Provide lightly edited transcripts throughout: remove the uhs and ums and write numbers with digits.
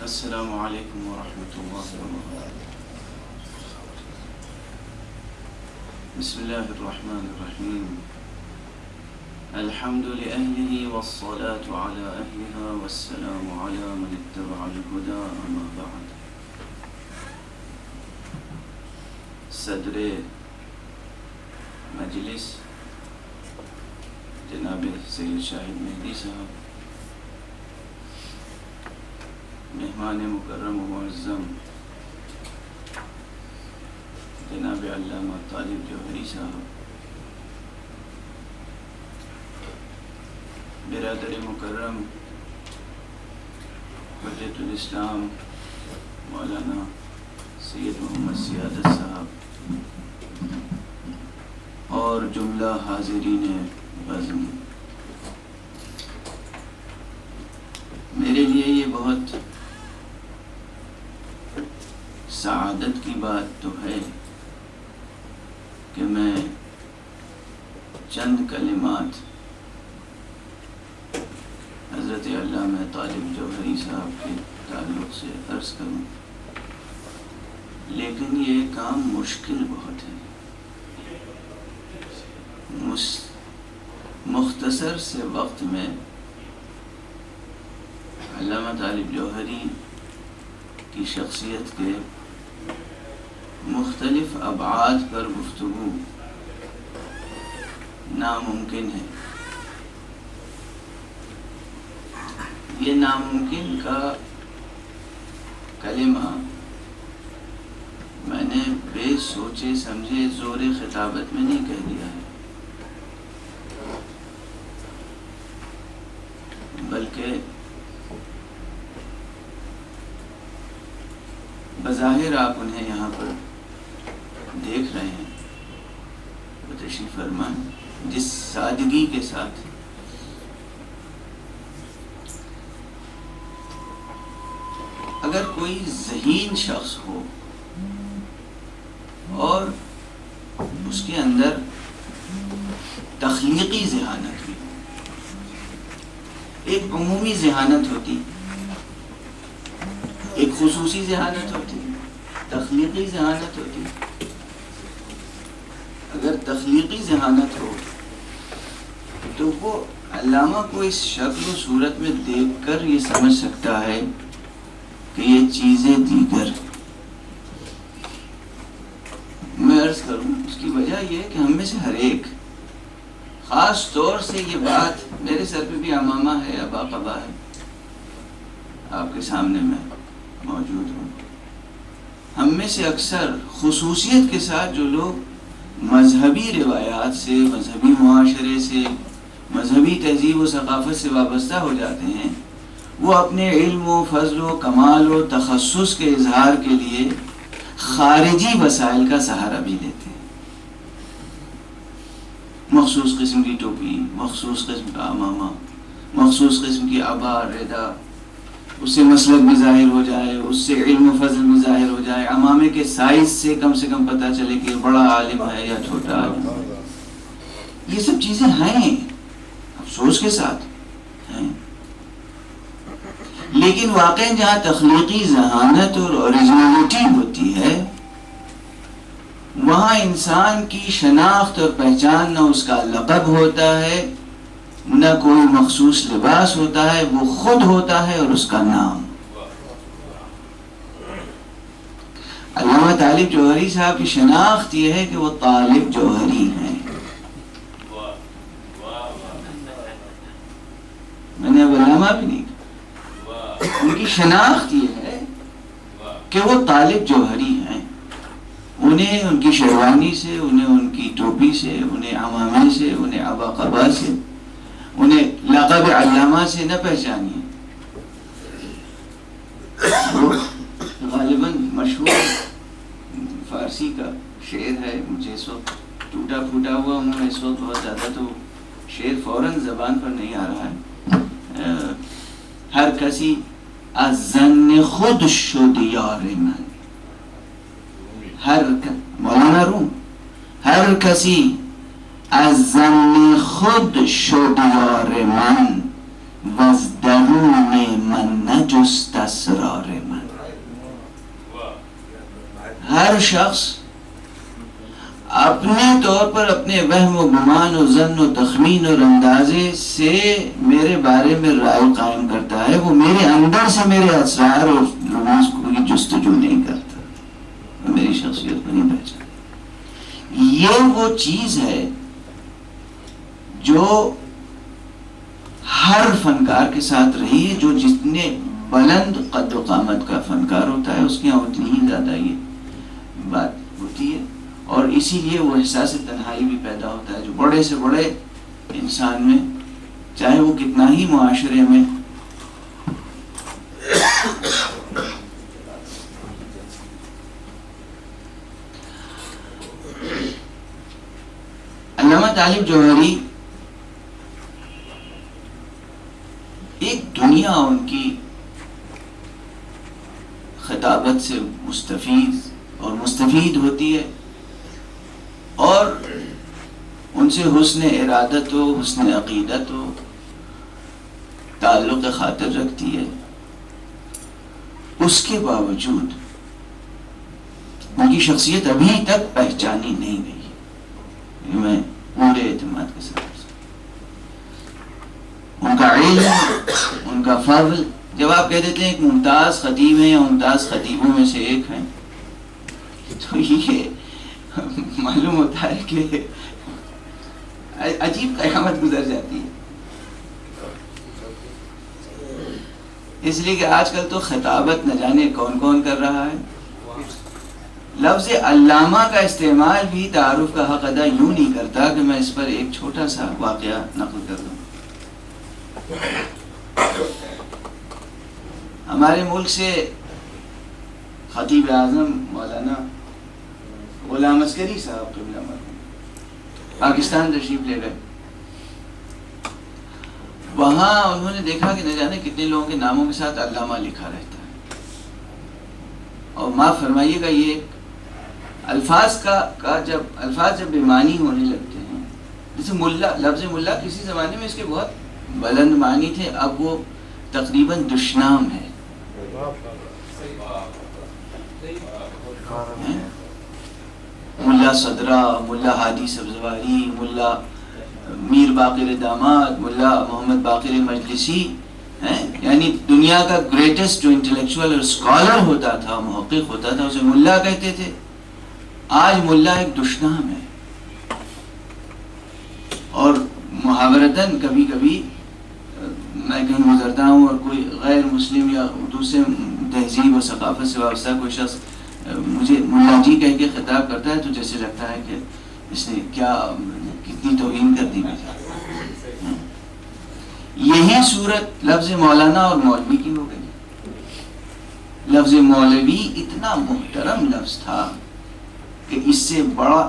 السلام علیکم ورحمۃ اللہ وبرکاتہ۔ بسم اللہ الرحمن الرحیم۔ الحمد لأهله والصلاة على أهلها والسلام على من اتبع الهدى أما بعد۔ صدر مجلس جناب سید شاہد مہدی صاحب، مہمان مکرم و معظم جناب علامہ طالب جوہری صاحب، برادر مکرم حجت الاسلام مولانا سید محمد سیادت صاحب اور جملہ حاضرین بزم، میرے لیے یہ بہت سعادت کی بات تو ہے کہ میں چند کلمات حضرت علامہ طالب جوہری صاحب کے تعلق سے عرض کروں، لیکن یہ کام مشکل بہت ہے۔ مختصر سے وقت میں علامہ طالب جوہری کی شخصیت کے مختلف ابعاد پر گفتگو ناممکن ہے۔ یہ ناممکن کا کلمہ میں نے بے سوچے سمجھے زور خطابت میں نہیں کہہ دیا ہے، بلکہ بظاہر آپ انہیں یہاں پر دیکھ رہے ہیں، وہ تشریف فرمان جس سادگی کے ساتھ اگر کوئی ذہین شخص ہو اور اس کے اندر تخلیقی ذہانت بھی، ایک عمومی ذہانت ہوتی، ایک خصوصی ذہانت ہوتی، تخلیقی ذہانت ہوتی۔ اگر تخلیقی ذہانت ہو تو وہ علامہ کو اس شکل و صورت میں دیکھ کر یہ سمجھ سکتا ہے کہ یہ چیزیں دیگر۔ میں عرض کروں اس کی وجہ یہ ہے کہ ہم میں سے ہر ایک، خاص طور سے یہ بات میرے سر پہ بھی عمامہ ہے، ابا قبا ہے، آپ کے سامنے میں موجود ہوں، ہم میں سے اکثر خصوصیت کے ساتھ جو لوگ مذہبی روایات سے، مذہبی معاشرے سے، مذہبی تہذیب و ثقافت سے وابستہ ہو جاتے ہیں، وہ اپنے علم و فضل و کمال و تخصص کے اظہار کے لیے خارجی وسائل کا سہارا بھی لیتے ہیں۔ مخصوص قسم کی ٹوپی، مخصوص قسم کا عمامہ، مخصوص قسم کی عبا ردا، اس سے مسلک بھی ظاہر ہو جائے، اس سے علم و فضل بھی ظاہر ہو جائے، عمامے کے سائز سے کم پتہ چلے کہ بڑا عالم ہے یا چھوٹا عالم ہے۔ یہ سب چیزیں ہیں، افسوس کے ساتھ ہیں، لیکن واقعا جہاں تخلیقی ذہانت اور اوریجنلٹی ہوتی ہے، وہاں انسان کی شناخت اور پہچان نہ اس کا لقب ہوتا ہے، نہ کوئی مخصوص لباس ہوتا ہے، وہ خود ہوتا ہے اور اس کا نام۔ علامہ طالب جوہری صاحب کی شناخت یہ ہے کہ وہ طالب جوہری ہیں۔ میں نے اب علامہ بھی نہیں کہا، ان کی شناخت یہ ہے کہ وہ طالب جوہری ہیں۔ انہیں ان کی شیروانی سے، انہیں ان کی ٹوپی سے، انہیں عمامے سے، انہیں عبا قبا سے، انہیں لقب علامہ سے نہ پہچانیے۔ غالباً مشہور فارسی کا شعر ہے، مجھے اس وقت ٹوٹا پھوٹا ہوا ہوں اس وقت بہت زیادہ، تو شعر فوراً زبان پر نہیں آ رہا ہے۔ ہر کسی از ظن خود شد یار من، مولانا روم، ہر کسی از ظن خود شد یار من، وز درون من جست اسرار من. ہر شخص اپنے طور پر اپنے وہم و گمان و ظن و تخمین اور اندازے سے میرے بارے میں رائے قائم کرتا ہے. وہ میرے اندر سے میرے اسرار اور رموز کو جستجو نہیں کرتا, وہ میری شخصیت کو نہیں پہچانتا. یہ وہ چیز ہے جو ہر فنکار کے ساتھ رہی ہے. جو جتنے بلند قد و قامت کا فنکار ہوتا ہے اس کے یہاں اتنی ہی زیادہ یہ بات ہوتی ہے, اور اسی لیے وہ احساس تنہائی بھی پیدا ہوتا ہے جو بڑے سے بڑے انسان میں, چاہے وہ کتنا ہی معاشرے میں علامہ طالب جوہری ایک دنیا ان کی خطابت سے مستفید ہوتی ہے, اور ان سے حسن ارادت و حسن عقیدت و تعلق خاطر رکھتی ہے. اس کے باوجود ان کی شخصیت ابھی تک پہچانی نہیں گئی. میں پورے اعتماد کے ساتھ ان کا علم, ان کا فضل, جب آپ کہہ دیتے ہیں ایک ممتاز خطیب ہیں یا ممتاز خطیبوں میں سے ایک ہیں, تو یہ معلوم ہوتا ہے کہ عجیب قیامت گزر جاتی ہے. اس لیے کہ آج کل تو خطابت نہ جانے کون کون کر رہا ہے. لفظ علامہ کا استعمال بھی تعارف کا حق ادا یوں نہیں کرتا کہ میں اس پر ایک چھوٹا سا واقعہ نقل کر دوں. ہمارے ملک سے خطیب اعظم مولانا غلام عسکری صاحب قبلہ مرحوم پاکستان تشریف لے گئے. وہاں انہوں نے دیکھا کہ نہ جانے کتنے لوگوں کے ناموں کے ساتھ علامہ لکھا رہتا ہے. اور معاف فرمائیے گا, یہ الفاظ کا جب بے معنی ہونے لگتے ہیں, جیسے ملا, لفظ ملا کسی زمانے میں اس کے بہت بلند معنی تھے, اب وہ تقریباً دشنام ہے. ملا صدرہ, ملا ہادی سبزواری, ملا میر باقر داماد, ملا محمد باقر مجلسی, یعنی دنیا کا گریٹسٹ جو انٹلیکچوئل اور اسکالر ہوتا تھا, محقق ہوتا تھا, اسے ملا کہتے تھے. آج ملا ایک دشنام ہے. اور محاورتاً کبھی کبھی میں کہیں گزرتا ہوں اور کوئی غیر مسلم یا دوسرے تہذیب و ثقافت سے وابستہ کوئی شخص مجھے ملا جی کہہ کے خطاب کرتا ہے تو جیسے لگتا ہے کہ اس نے کیا کتنی توہین کر دی مجھے. یہی صورت لفظ مولانا اور مولوی کی ہو گئی. لفظ مولوی اتنا محترم لفظ تھا کہ اس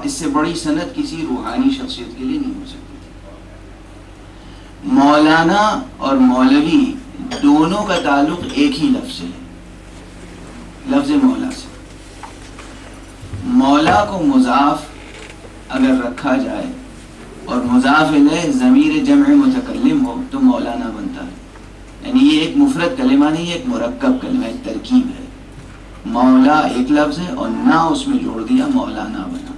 سے بڑی سند کسی روحانی شخصیت کے لیے نہیں ہو سکتی. مولانا اور مولوی دونوں کا تعلق ایک ہی لفظ سے ہے, لفظ مولا سے. مولا کو مضاف اگر رکھا جائے اور مضاف الیہ ضمیر جمع متکلم ہو تو مولانا بنتا ہے. یعنی یہ ایک مفرد کلمہ نہیں, ایک مرکب کلمہ, ایک ترکیب ہے. مولا ایک لفظ ہے اور نہ اس میں جوڑ دیا مولانا بنا.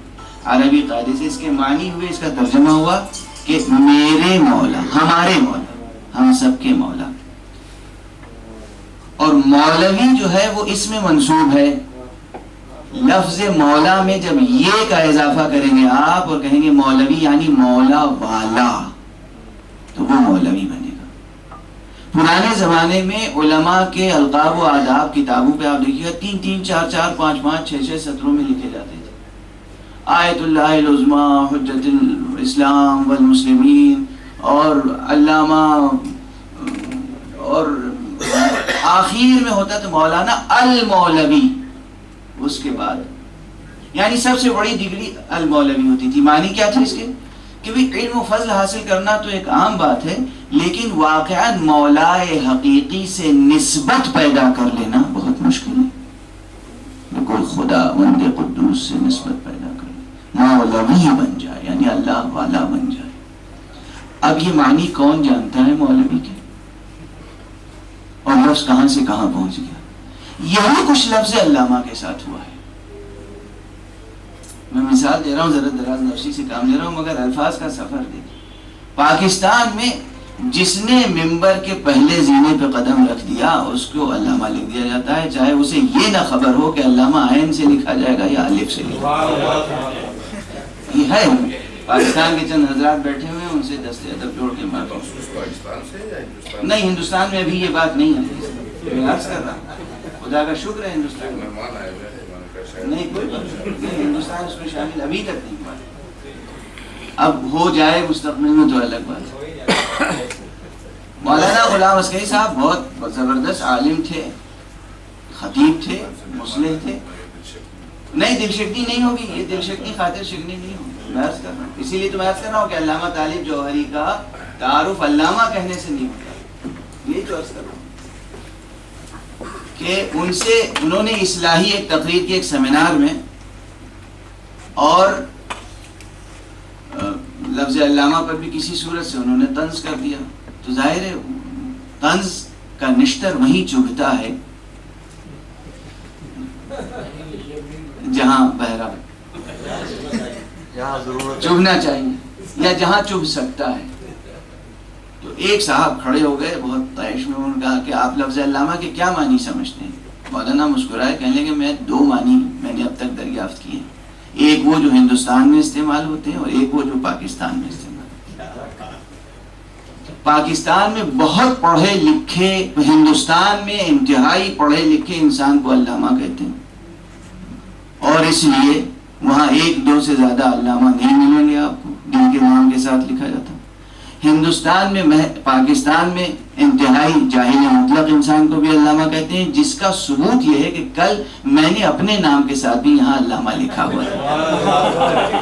عربی قاعدے سے اس کے معنی ہوئے, اس کا ترجمہ ہوا کہ میرے مولا, ہمارے مولا, ہم سب کے مولا. اور مولوی جو ہے وہ اس میں منصوب ہے. لفظ مولا میں جب یہ کا اضافہ کریں گے آپ اور کہیں گے مولوی یعنی مولا والا, تو وہ مولوی بنے گا. پرانے زمانے میں علماء کے القاب و آداب کتابوں پہ آپ دیکھیے گا 3 4 5 5 6 سطروں میں لکھے جاتے تھے. آیت اللہ العظمیٰ حجت الاسلام والمسلمین, اور علامہ, اور آخر میں ہوتا تھا مولانا المولوی. اس کے بعد یعنی سب سے بڑی ڈگری المولوی ہوتی تھی. معنی کیا تھی اس کے کہ بھی علم و فضل حاصل کرنا تو ایک عام بات ہے, لیکن واقعاً مولائے حقیقی سے نسبت پیدا کر لینا بہت مشکل ہے. کوئی خدا وند قدوس سے نسبت پیدا کر لے, مولوی بن جائے یعنی اللہ والا بن جائے. اب یہ معنی کون جانتا ہے مولوی کے؟ اور لفظ کہاں سے کہاں پہنچ گیا. یہی کچھ لفظ علامہ کے ساتھ ہوا ہے. میں مثال دے رہا ہوں، ذرا دراز نفسی سے کام لے رہا ہوں، مگر الفاظ کا سفر دیکھیں. پاکستان میں جس نے ممبر کے پہلے زینے پہ قدم رکھ دیا اس کو علامہ لکھ دیا جاتا ہے، چاہے اسے یہ نہ خبر ہو کہ علامہ عین سے لکھا جائے گا یا الف سے لکھا جائے گا. یہ ہے. پاکستان کے چند حضرات بیٹھے ہوئے ہیں، ان سے دست ادب جوڑ کے معافی. نہیں، ہندوستان میں ابھی یہ بات نہیں ہے. میں عرض کر رہا ہوں، خدا کا شکر ہے ہندوستان میں نہیں کوئی بات نہیں. ہندوستان اس میں شامل ابھی تک نہیں ہوا. اب ہو جائے مستقبل میں تو الگ بات ہے. مولانا غلام عسکری صاحب بہت زبردست عالم تھے، خطیب تھے، مصلح تھے. نہیں، دل شکنی نہیں ہوگی، یہ دل شکنی خاطر شکنی نہیں ہوگی. میں عرض کر رہا ہوں، اسی لیے تو میں عرض کر رہا ہوں کہ علامہ طالب جوہری کا تعارف علامہ کہنے سے نہیں ہوتا. یہ جو عرض کر رہا ہوں کہ ان سے انہوں نے اصلاحی ایک تقریر کی ایک سیمینار میں، اور لفظ علامہ پر بھی کسی صورت سے انہوں نے طنز کر دیا. تو ظاہر ہے طنز کا نشتر وہیں چبھتا ہے جہاں بہرا چبھنا چاہیے یا جہاں چبھ سکتا ہے. تو ایک صاحب کھڑے ہو گئے بہت طیش میں، انہوں نے کہا کہ آپ لفظ علامہ کے کیا معنی سمجھتے ہیں؟ مولانا مسکرائے، کہنے لگے میں 2 معنی میں نے اب تک دریافت کیے ہیں. ایک وہ جو ہندوستان میں استعمال ہوتے ہیں اور ایک وہ جو پاکستان میں استعمال ہوتے ہیں. پاکستان میں بہت پڑھے لکھے، ہندوستان میں انتہائی پڑھے لکھے انسان کو علامہ کہتے ہیں، اور اس لیے وہاں 1-2 سے زیادہ علامہ نہیں ملیں گے آپ کو جن کے نام کے ساتھ لکھا جاتا. ہندوستان میں پاکستان میں انتہائی جاہل مطلق انسان کو بھی علامہ کہتے ہیں، جس کا ثبوت یہ ہے کہ کل میں نے اپنے نام کے ساتھ بھی یہاں علامہ لکھا ہوا ہے.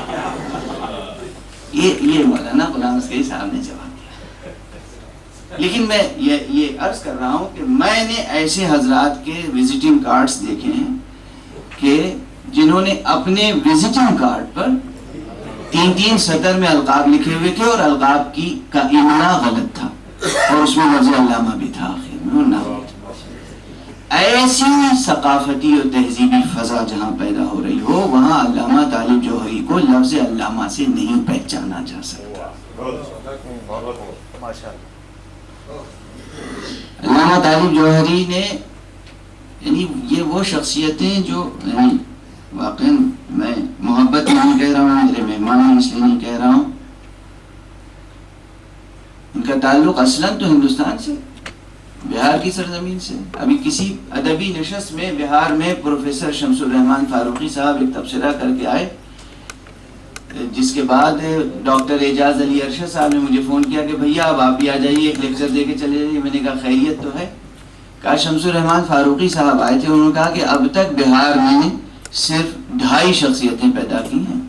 یہ مولانا غلام عسکری صاحب نے جواب دیا. لیکن میں یہ عرض کر رہا ہوں کہ میں نے ایسے حضرات کے وزٹنگ کارڈز دیکھے ہیں کہ جنہوں نے اپنے وزٹنگ کارڈ پر 3 سطر میں القاب لکھے ہوئے تھے، اور القاب کا املا غلط تھا، اور اس میں لفظ علامہ بھی تھا آخر میں اور نام. ایسی ثقافتی اور تہذیبی فضا جہاں پیدا ہو رہی ہو، وہاں علامہ طالب جوہری کو لفظ علامہ سے نہیں پہچانا جا سکتا. علامہ طالب جوہری نے، یعنی یہ وہ شخصیتیں جو، یعنی واقعی میں محبت نہیں کہہ رہا ہوں، میرے مہمان اس لیے نہیں کہہ رہا ہوں، ان کا تعلق اصلاً تو ہندوستان سے، بہار کی سرزمین سے. ابھی کسی ادبی نشست میں بہار میں پروفیسر شمس الرحمان فاروقی صاحب ایک تبصرہ کر کے آئے، جس کے بعد ڈاکٹر اعجاز علی ارشد صاحب نے مجھے فون کیا کہ بھیا اب آپ بھی آ جائیے، ایک لیکچر دے کے چلے جائیے. میں نے کہا خیریت تو ہے. کہا شمس الرحمان فاروقی صاحب آئے تھے، انہوں نے کہا کہ اب تک بہار میں صرف 2.5 شخصیتیں پیدا کی ہیں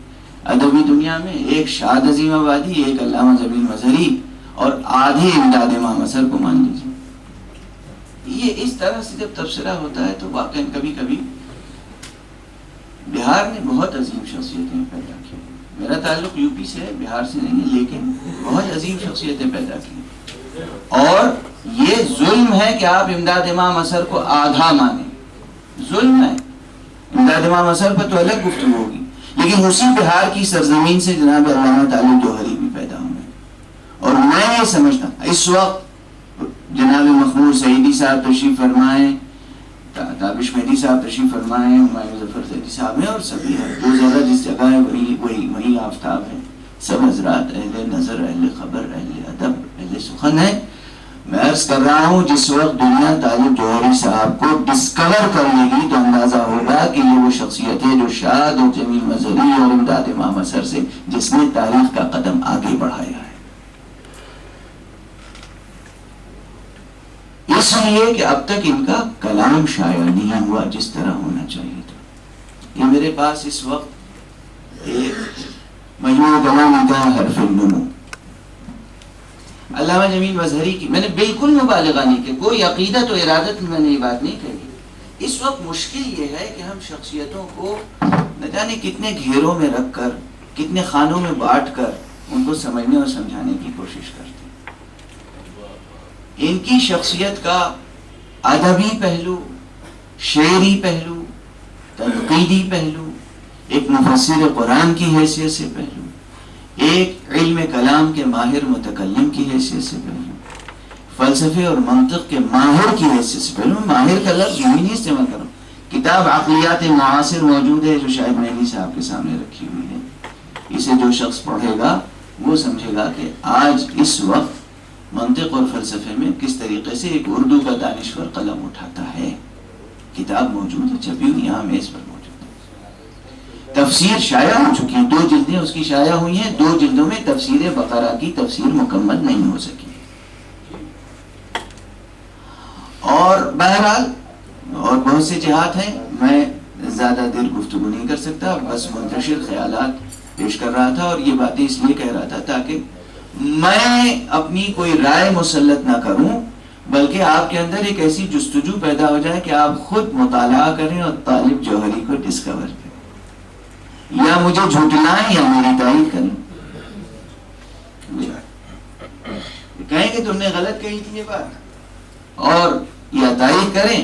ادبی دنیا میں، ایک شاد عظیم آبادی، ایک علامہ جمیل مظہری، اور آدھے امداد امام اثر کو مان لیجیے. یہ اس طرح سے جب تبصرہ ہوتا ہے تو واقعا کبھی کبھی بہار نے بہت عظیم شخصیتیں پیدا کی. میرا تعلق یو پی سے ہے، بہار سے نہیں ہے، لیکن بہت عظیم شخصیتیں پیدا کی. اور یہ ظلم ہے کہ آپ امداد امام اثر کو آدھا مانیں، ظلم ہے. امداد امام اثر پر تو الگ گفتگو ہوگی، لیکن اسی بہار کی سرزمین سے جناب علامہ طالب جوہری بھی پیدا ہوئے. اور میں یہ سمجھتا اس وقت جناب مخمور سعیدی صاحب تشریف فرمائیں، تابش مہدی صاحب تشریف فرمائیں، ہمایوں ظفر زیدی صاحب ہیں، اور سبھی ہیں. جو جگہ جس جگہ ہے وہی آفتاب ہے. سب حضرات اہل نظر، اہل خبر، اہل ادب، اہل سخن ہیں. میں عرض کر رہا ہوں جس وقت دنیا طالب جوہری صاحب کو ڈسکور کر لے گی تو اندازہ ہوگا کہ یہ وہ شخصیت ہے جو شاد اور جمیل مظہری اور امداد امام اثر سے جس نے تاریخ کا قدم آگے بڑھایا ہے. اس لیے کہ اب تک ان کا کلام شائع نہیں ہوا جس طرح ہونا چاہیے تھا. یہ میرے پاس اس وقت ایک مجموعہ کلام کا حرف النمو علامہ جمیل مظہری کی، میں نے بالکل مبالغہ نہیں کی، کوئی عقیدت و ارادت میں نے یہ بات نہیں کہی. اس وقت مشکل یہ ہے کہ ہم شخصیتوں کو نہ جانے کتنے گھیروں میں رکھ کر، کتنے خانوں میں بانٹ کر ان کو سمجھنے اور سمجھانے کی کوشش کرتے ہیں. ان کی شخصیت کا ادبی پہلو، شعری پہلو، تنقیدی پہلو، ایک مفسر قرآن کی حیثیت سے پہلو، ایک علم کلام کے ماہر متکلم کی حیثیت سے پہلو، فلسفے اور منطق کے ماہر کی حیثیت سے پہلو. ماہر کا لفظ یوں ہی نہیں استعمال کروں. کتاب عقلیات معاصر موجود ہے جو شاید مہدی صاحب کے سامنے رکھی ہوئی ہے. اسے جو شخص پڑھے گا وہ سمجھے گا کہ آج اس وقت منطق اور فلسفے میں کس طریقے سے ایک اردو کا دانشور قلم اٹھاتا ہے. کتاب موجود ہے، چھپی ہوئی یہاں میز پر موجود ہے. تفسیر شائع ہو چکی ہے، 2 جلدیں اس کی شائع ہوئی ہیں. 2 جلدوں میں تفسیر بقرہ کی تفسیر مکمل نہیں ہو سکی. اور بہرحال اور بہت سے جہات ہیں. میں زیادہ دیر گفتگو نہیں کر سکتا، بس منتشر خیالات پیش کر رہا تھا. اور یہ باتیں اس لیے کہہ رہا تھا تاکہ میں اپنی کوئی رائے مسلط نہ کروں، بلکہ آپ کے اندر ایک ایسی جستجو پیدا ہو جائے کہ آپ خود مطالعہ کریں اور طالب جوہری کو ڈسکور کریں، یا مجھے جھٹلائیں یا میری تائید کریں. کہیں کہ تم نے غلط کہی تھی یہ بات، اور یا تائید کریں.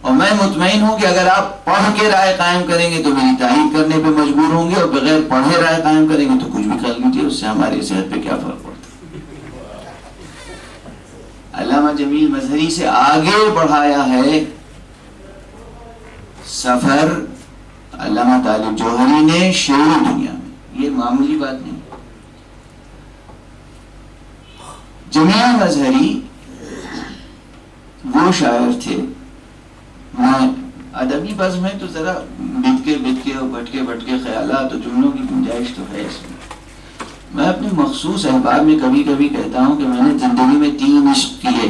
اور میں مطمئن ہوں کہ اگر آپ پڑھ کے رائے قائم کریں گے تو میری تائید کرنے پہ مجبور ہوں گے، اور بغیر پڑھے رائے قائم کریں گے تو کچھ بھی کر لیجیے، اس سے ہماری صحت پہ کیا فرق پڑتا. علامہ جمیل مظہری سے آگے بڑھایا ہے سفر علامہ طالب جوہری نے شعری دنیا میں. یہ معمولی بات نہیں. جمیل مظہری وہ شاعر تھے. میں ادبی بزم میں تو ذرا بت کے اور بٹ کے خیالات اور جملوں کی گنجائش تو ہے اس میں. میں اپنے مخصوص احباب میں کبھی کبھی کہتا ہوں کہ میں نے زندگی میں 3 عشق کیے،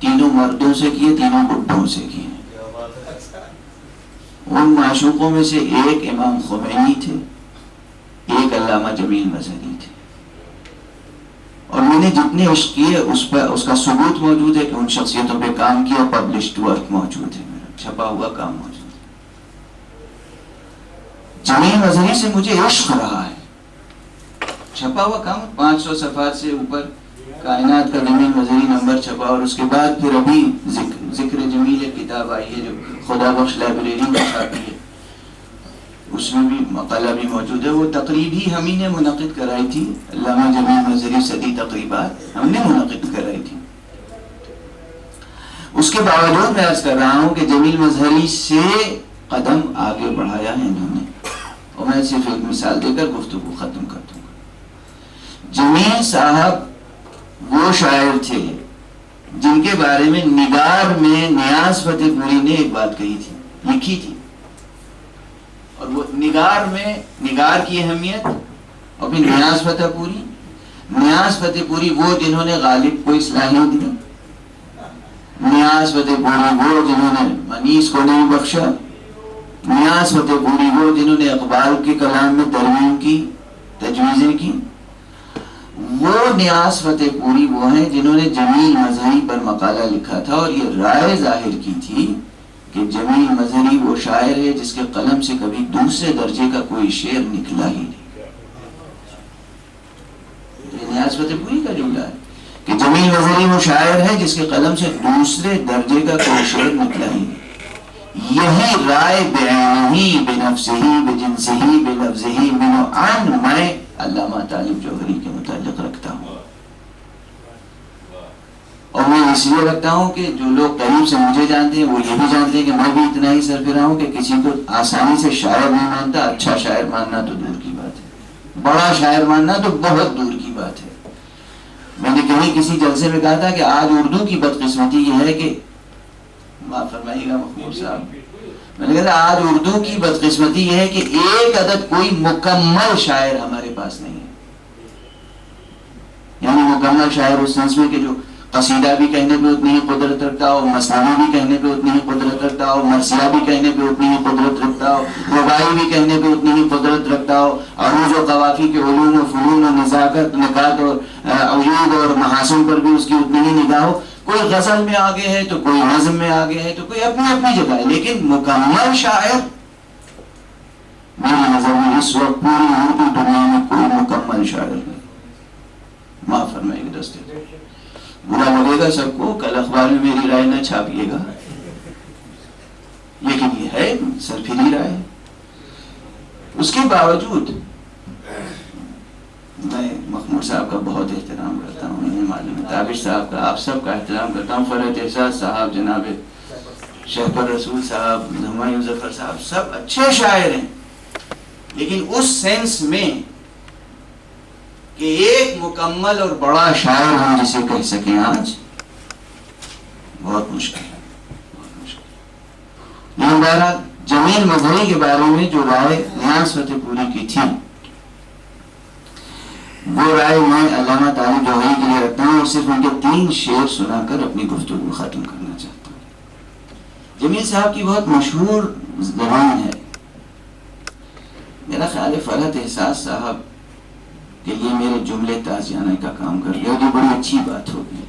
تینوں مردوں سے کیے، تینوں بڈھوں سے کیے. ان معشوقوں میں سے ایک امام خمینی تھے، ایک علامہ جمیل مظہری تھے. اور میں نے جتنے عشق کیے اس کا ثبوت موجود ہے کہ ان شخصیتوں پہ کام کیا. پبلشڈ ورک موجود ہے، میرا چھپا ہوا کام موجود ہے. جمیل مظہری سے مجھے عشق رہا ہے. چھپا ہوا کام 500 صفحات سے اوپر کائنات کا جمیل مظہری نمبر چھپا. اور اس کے بعد پھر ابھی ذکر جمیل ایک کتاب آئی ہے جو خدا بخش لائبریری میں چھاپی ہے، اس میں بھی مقالہ بھی موجود ہے. وہ تقریب ہی ہم ہی نے منعقد کرائی تھی. علامہ جمیل مظہری صدی تقریبات ہم نے منعقد کرائی تھی. اس کے باوجود میں عرض کر رہا ہوں کہ جمیل مظہری سے قدم آگے بڑھایا ہے انہوں نے. اور میں صرف ایک مثال دے کر گفتگو ختم کر دوں گا. جمیل صاحب وہ شاعر تھے جن کے بارے میں نگار میں نیاز فتح پوری نے ایک بات کہی تھی، لکھی تھی. اور وہ نگار میں نگار کی اہمیت، اور پھر نیاز فتح پوری وہ جنہوں نے غالب کو اصلاحیت دی، نیاز فتح پوری وہ جنہوں نے منیس کو نہیں بخشا، نیاز فتح پوری وہ جنہوں نے اقبال کے کلام میں ترمیم کی، تجویزیں کی. وہ نیاز فتح پوری وہ ہیں جنہوں نے جمیل مظہری پر مقالہ لکھا تھا اور یہ رائے ظاہر کی تھی کہ جمیل مظہری وہ شاعر ہے جس کے قلم سے کبھی دوسرے درجے کا کوئی شعر نکلا ہی نہیں. یہ نیاز فتح پوری کا جملہ ہے کہ جمیل مظہری وہ شاعر ہے جس کے قلم سے دوسرے درجے کا کوئی شعر نکلا ہی نہیں. یہی رائے بعینہی بنفسہی بجنسہی بلفظہی منو عن میں علامہ طالب جوہری کے متعلق رکھتا ہوں. اور میں اس لیے رکھتا ہوں کہ جو لوگ قریب سے مجھے جانتے ہیں وہ یہ بھی جانتے ہیں کہ میں بھی اتنا ہی سرفراہ ہوں کہ کسی کو آسانی سے شاعر نہیں مانتا. اچھا شاعر ماننا تو دور کی بات ہے، بڑا شاعر ماننا تو بہت دور کی بات ہے. میں نے کہیں کسی جلسے میں کہا تھا کہ آج اردو کی بدقسمتی یہ ہے کہ، معاف فرمائیے گا مخبور صاحب، میں نے کہا آج اردو کی بدقسمتی یہ ہے کہ ایک عدد کوئی مکمل شاعر ہمارے پاس نہیں ہے. یعنی مکمل شاعر اس سینس میں کہ جو قصیدہ بھی کہنے پہ اتنی ہی قدرت رکھتا ہو، مثنوی بھی کہنے پہ اتنی ہی قدرت رکھتا ہو، مرثیہ بھی کہنے پہ اتنی ہی قدرت رکھتا ہو، رباعی بھی کہنے پہ اتنی ہی قدرت رکھتا ہو، عروض و قوافی کے علوم و فنون و نزاکت نکات اور عیوب اور محاسن پر بھی اس کی اتنی ہی نگاہ ہو. کوئی غزل میں آگے ہے تو کوئی نظم میں آگے ہے تو کوئی اپنی اپنی جگہ ہے، لیکن مکمل شاعر میری نظر میں اس وقت پوری اردو دنیا میں کوئی مکمل شاعر نہیں. معاف فرمائیے دستے برا لگے گا سب کو، کل اخبار میں میری رائے نہ چھاپیے گا، لیکن یہ ہے سرفری رائے۔ اس کے باوجود میں مخمور صاحب کا بہت احترام کرتا ہوں، انہیں معلوم ہے، تابش صاحب کا، آپ سب کا احترام کرتا ہوں، فرحت احساس صاحب، جناب شہبر رسول صاحب، ہمایوں ظفر صاحب، سب اچھے شاعر ہیں، لیکن اس سینس میں کہ ایک مکمل اور بڑا شاعر ہم جسے کہہ سکیں آج، بہت مشکل ہے، بہت مشکل۔ لیکن بہرحال جمیل مظہری کے بارے میں جو رائے نیاز فتح پوری کی تھی، وہ رائے میں علامہ طالب جوہری کے لیے رکھتا ہوں، اور صرف ان کے 3 شعر سنا کر اپنی گفتگو ختم کرنا چاہتا ہوں۔ جمیل صاحب کی بہت مشہور زبان ہے، میرا خیال ہے فرحت احساس صاحب کے لیے میرے جملے تازیانے کا کام کر گیا، جو بڑی اچھی بات ہوگی،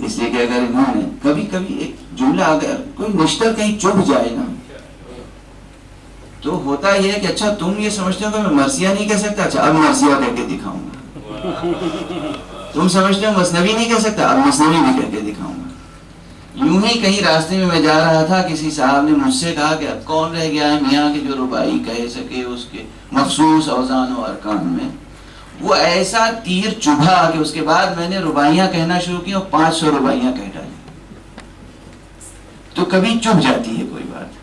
اس لیے کہ اگر انہوں نے کبھی کبھی ایک جملہ، اگر کوئی نشتر کہیں چبھ جائے نا، تو ہوتا یہ ہے کہ اچھا تم یہ سمجھتے ہو کہ میں مرثیہ نہیں کہہ سکتا، اچھا اب مرثیہ کہہ کے دکھاؤں گا، تم سمجھتے ہو مثنوی نہیں کہہ سکتا، اب مثنوی بھی کہہ کے دکھاؤں گا۔ یوں ہی کہیں راستے میں جا رہا تھا، کسی صاحب نے مجھ سے کہا کہ اب کون رہ گیا ہے میاں کہ جو ربائی کہہ سکے اس کے مخصوص اوزان و ارکان میں۔ وہ ایسا تیر چبھا کہ اس کے بعد میں نے ربائیاں کہنا شروع کی اور 500 ربائیاں کہہ ڈالی۔ تو کبھی چبھ جاتی ہے کوئی بات،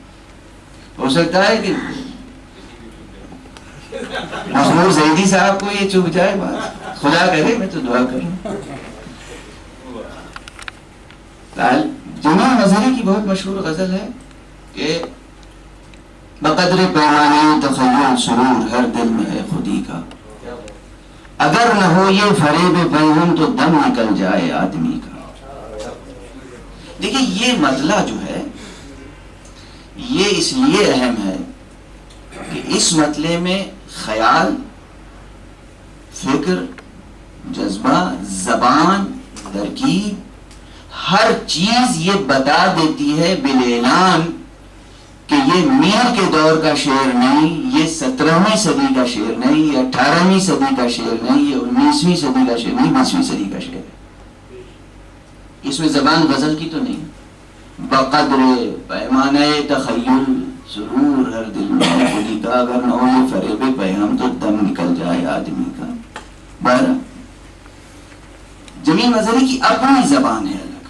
ہو سکتا ہے کہ مخمور زیدی صاحب کو یہ چبھ جائے بات، خدا کرے، میں تو دعا کروں۔ جمیل مظہری کی بہت مشہور غزل ہے کہ بقدر پیمانے تخیل سرور ہر دل میں ہے خودی کا، اگر نہ ہو یہ فریب پیغام تو دم نکل جائے آدمی کا۔ دیکھیں یہ مطلع جو ہے یہ اس لیے اہم ہے کہ اس مطلع میں خیال، فکر، جذبہ، زبان، ترکیب، ہر چیز یہ بتا دیتی ہے بالاعلان کہ یہ میر کے دور کا شعر نہیں، یہ 17ویں صدی کا شعر نہیں، یہ 18ویں صدی کا شعر نہیں، یہ 19ویں صدی کا شعر نہیں، 20ویں صدی کا شعر ہے۔ اس میں زبان غزل کی تو نہیں۔ بقدر پیمانہ تخیل سرور ہر دل میں ہے خودی کا، اگر نہ ہو یہ فریب پیغام تو دم نکل جائے آدمی کا۔ 12 جمیل مظہری کی اپنی زبان ہے الگ،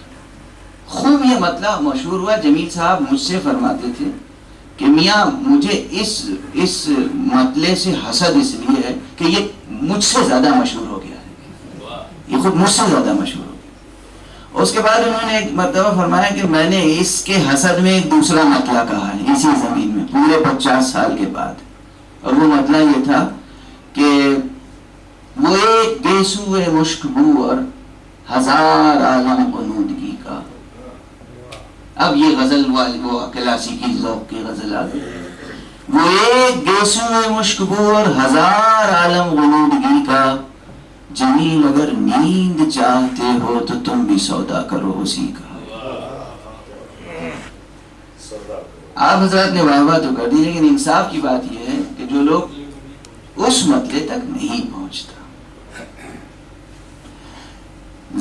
خوب یہ مطلب مشہور ہوا۔ جمیل صاحب مجھ سے فرماتے تھے کہ میاں مجھے اس مطلع سے حسد اس لیے ہے کہ یہ مجھ سے زیادہ مشہور ہو گیا ہے، یہ خود مجھ سے زیادہ مشہور ہو گیا۔ اس کے بعد انہوں نے ایک مرتبہ فرمایا کہ میں نے اس کے حسد میں ایک دوسرا مطلع کہا ہے اسی زمین میں پورے 50 سال کے بعد، اور وہ مطلع یہ تھا کہ وہ ایک گیسو مشک بو اور 1000 عالم غنودگی کا۔ اب یہ غزل وہ کلاسیکی ذوق کی غزل آ گئی۔ وہ ایک گیسو مشک بو اور 1000 عالم غنودگی کا، جمیل اگر نیند چاہتے ہو تو تم بھی سودا کرو اسی کا۔ آپ حضرات نے واہ واہ تو کر دی، لیکن انصاف کی بات یہ ہے کہ جو لوگ اس مطلع تک نہیں پہنچتا،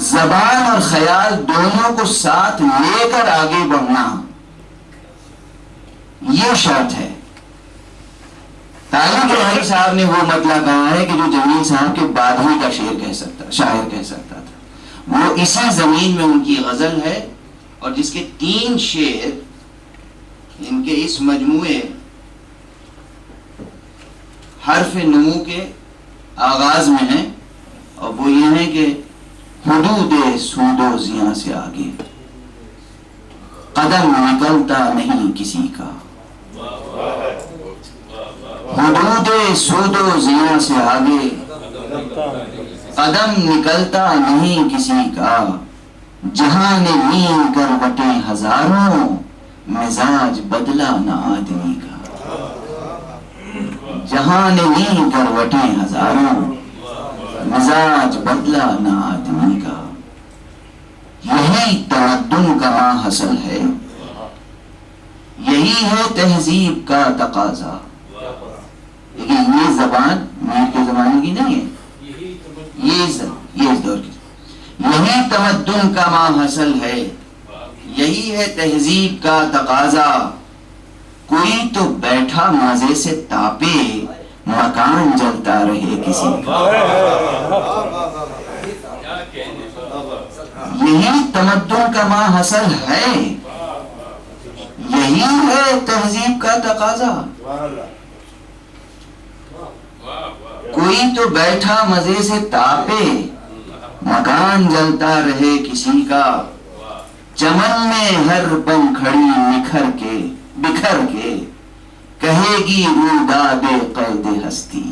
زبان اور خیال دونوں کو ساتھ لے کر آگے بڑھنا یہ شرط ہے۔ طالب جوہری صاحب نے وہ مطلع کہا ہے کہ جو جمیل صاحب کے بعد ہی کا شاعر کہہ سکتا تھا، وہ اسی زمین میں ان کی غزل ہے، اور جس کے 3 شعر ان کے اس مجموعے حرف نمو کے آغاز میں ہیں، اور وہ یہ ہیں کہ حدود سود و زیاں سے آگے قدم نکلتا نہیں کسی کا، حدود سود و زیاں سے آگے قدم نکلتا نہیں کسی کا، جہاں نے نیم کروٹیں ہزاروں مزاج بدلا نہ آدمی کا، جہاں نے نیم کروٹیں ہزاروں مزاج بدلا نہ آدمی کا۔ یہی تمدن کا ماحصل ہے، یہی ہے تہذیب کا تقاضا۔ لیکن یہ زبان میر کے زمانے کی نہیں ہے، یہ اس دور کی، یہی تمدن کا ماحصل ہے، یہی ہے تہذیب کا تقاضا، کوئی تو بیٹھا مزے سے تاپے، مکان جلتا رہے کسی کا۔ یہی تمدن کا ماحصل ہے، یہی ہے تہذیب کا تقاضا، کوئی تو بیٹھا مزے سے تاپے، مکان جلتا رہے کسی کا۔ چمن میں ہر پنکھڑی بکھر کے کہے گی روداد قید ہستی۔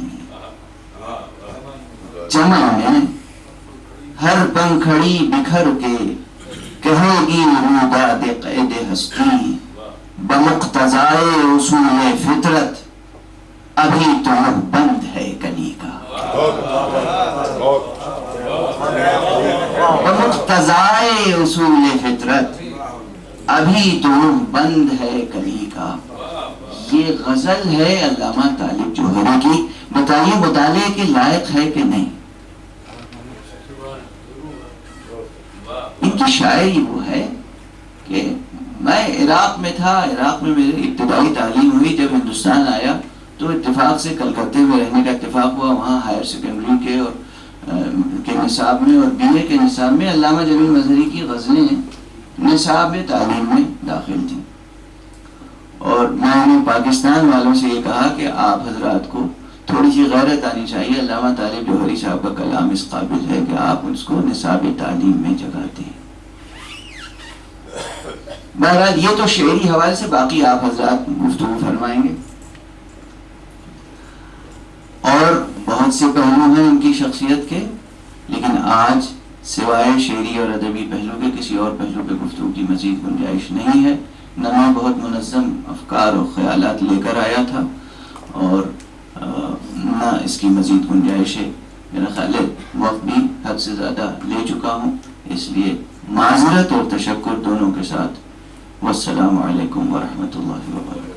چمن میں ہر پنکھڑی بکھر کے کہے گی روداد قید ہستی۔ بمقتضائے اصول فطرت ابھی تو منہ بند ہے کلی کا۔ بمقتضائے اصول فطرت ابھی تو منہ بند ہے کلی کا۔ یہ غزل ہے علامہ طالب جوہری کی، بتائیے مطالعے کے لائق ہے کہ نہیں؟ ان کی شاعری وہ ہے کہ میں عراق میں تھا، عراق میں میری ابتدائی تعلیم ہوئی، جب ہندوستان آیا تو اتفاق سے کلکتے میں رہنے کا اتفاق ہوا، وہاں ہائر سیکنڈری کے اور کے نصاب میں اور بی اے کے نصاب میں علامہ جمیل مظہری کی غزلیں نصاب تعلیم میں داخل تھیں۔ اور میں نے پاکستان والوں سے یہ کہا کہ آپ حضرات کو تھوڑی سی غیرت آنی چاہیے، علامہ طالب جوہری صاحب کا کلام اس قابل ہے کہ آپ اس کو نصاب تعلیم میں جگہ دیں۔ بہرحال یہ تو شعری حوالے سے، باقی آپ حضرات گفتگو فرمائیں گے۔ اور بہت سے پہلو ہیں ان کی شخصیت کے، لیکن آج سوائے شعری اور ادبی پہلو کے کسی اور پہلو پہ گفتگو کی مزید گنجائش نہیں ہے۔ نہ میں بہت منظم افکار اور خیالات لے کر آیا تھا اور نہ اس کی مزید گنجائش ہے۔ میرا خیال ہے وقت بھی حد سے زیادہ لے چکا ہوں، اس لیے معذرت اور تشکر دونوں کے ساتھ۔ والسلام علیکم ورحمۃ اللہ وبرکاتہ۔